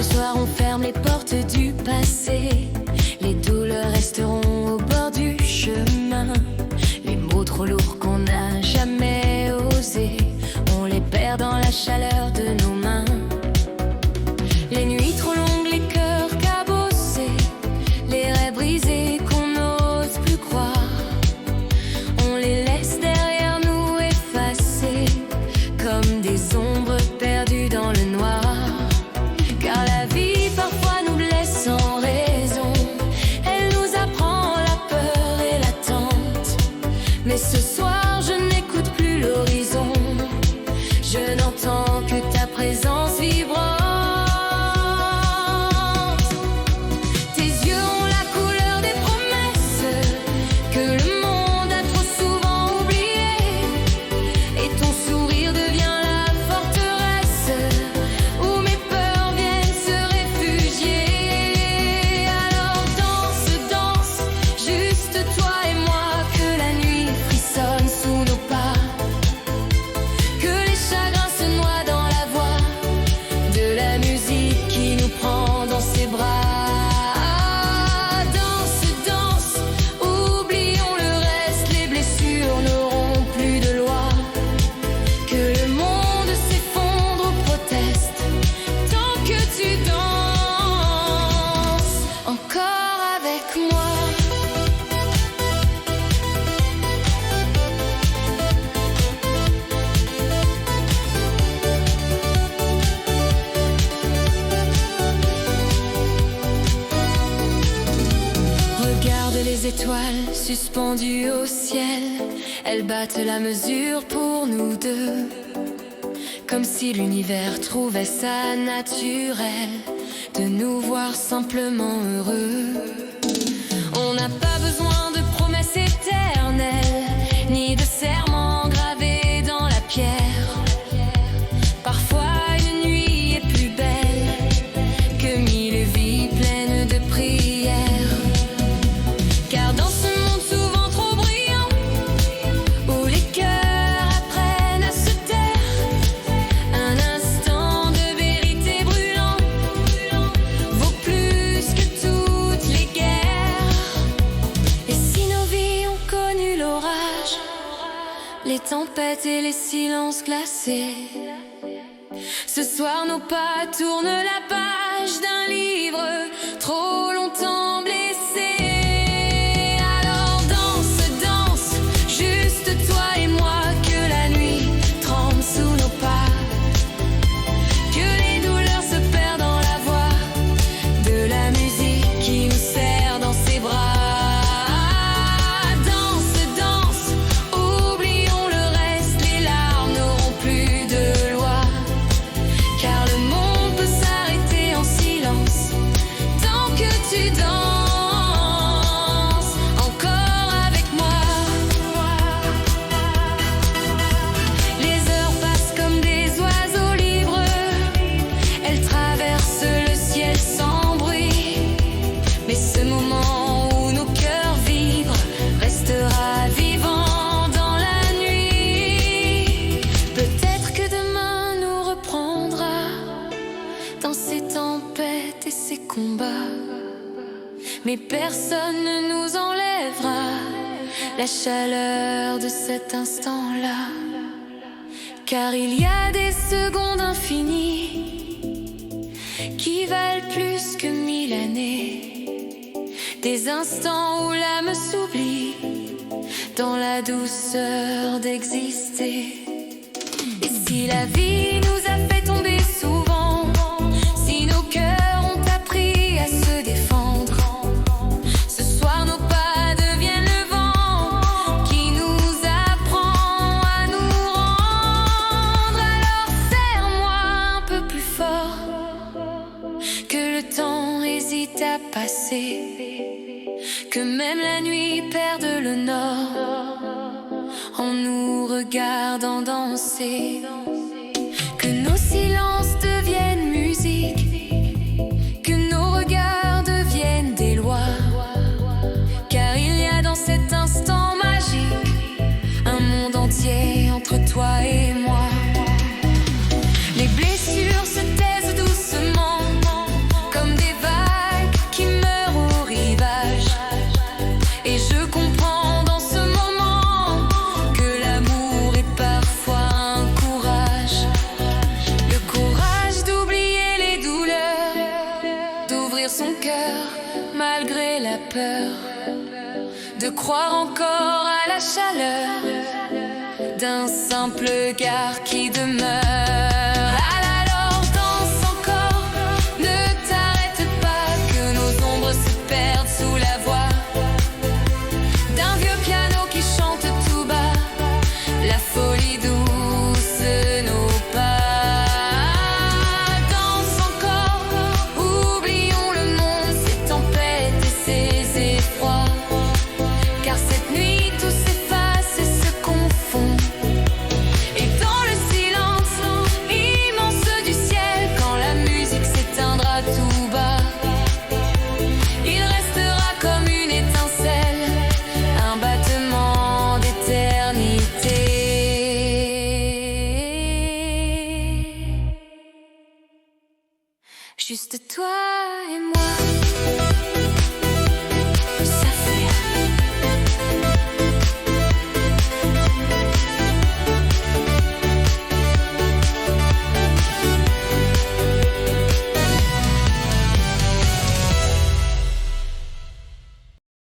Ce soir on ferme les portes du passé. Les douleurs resteront au bord du chemin. Les mots trop lourds qu'on n'a jamais osé, on les perd dans la chaleur de nos mains. Les nuits trop longues, les cœurs cabossés, les rêves brisés qu'on n'ose plus croire, on les laisse derrière nous effacés, comme des ombres perdues dans le noir. Car la vie parfois nous blesse sans raison, elle nous apprend la peur et l'attente. Mais ce soir je n'écoute plus l'horizon, je n'entends que ta présence vibrante. Tes yeux ont la couleur des promesses que le monde a trop souvent oubliées, et ton sourire devient la forteresse où mes peurs viennent se réfugier. Alors danse, danse, juste toi et moi, que la nuit frissonne sous nos pas, que les chagrins se noient dans la voix de la musique qui nous prend dans ses bras. Danse, danse, oublions le reste, les blessures n'auront plus de loi. Que le monde s'effondre ou proteste, tant que tu danses encore avec moi. Regarde les étoiles suspendues au ciel, elles battent la mesure pour nous deux, comme si l'univers trouvait ça naturel de nous voir simplement heureux. On n'a pas besoin de promesses éternelles, ni de serments gravés dans la pierre. Parfois une nuit est plus belle que mille vies pleines de prières. Car dans ce monde souvent trop bruyant, où les cœurs apprennent à se taire, un instant de vérité brûlant vaut plus que toutes les guerres. Et si nos vies ont connu l'orage, les tempêtes et les silences glacés, ce soir nos pas tournent la page d'un livre trop longtemps blessé. Alors danse, danse, juste toi et moi, que la nuit tremble sous nos pas, que les douleurs se perdent dans la voix de la musique qui nous serre dans ses bras. Danse, danse, oublions le reste, les larmes n'auront plus de loi. Car le monde peut s'arrêter en silence, tant que tu danses encore avec moi. Les heures passent comme des oiseaux libres, elles traversent le ciel sans bruit. Mais ce moment où nos cœurs vibrent restera vivant dans la nuit. Peut-être que demain nous reprendra dans ces tempêtes et ces combats, mais personne ne nous enlèvera la chaleur de cet instant-là. Car il y a des secondes infinies qui valent plus que 1000 années, des instants où l'âme s'oublie dans la douceur d'exister. Et si la vie nous a fait tomber souvent, si nos cœurs ont appris à se défendre, ce soir nos pas deviennent le vent qui nous apprend à nous rendre. Alors serre-moi un peu plus fort, que le temps hésite à passer, que même la nuit perde le nord en nous regardant danser, que nos silences deviennent musique, que nos regards deviennent des lois. Car il y a dans cet instant magique un monde entier entre toi et moi. Les blessures se taisent doucement de croire encore à la chaleur d'un simple regard qui demeure. Alors danse encore, ne t'arrête pas, que nos ombres se perdent sous la voix d'un vieux piano qui chante tout bas la folie douce de nos pas. Danse encore, oublions le monde, ses tempêtes et ses effrois, car cette nuit tout s'efface et se confond. Et dans le silence immense du ciel, quand la musique s'éteindra tout bas, il restera comme une étincelle, un battement d'éternité. Juste toi et moi.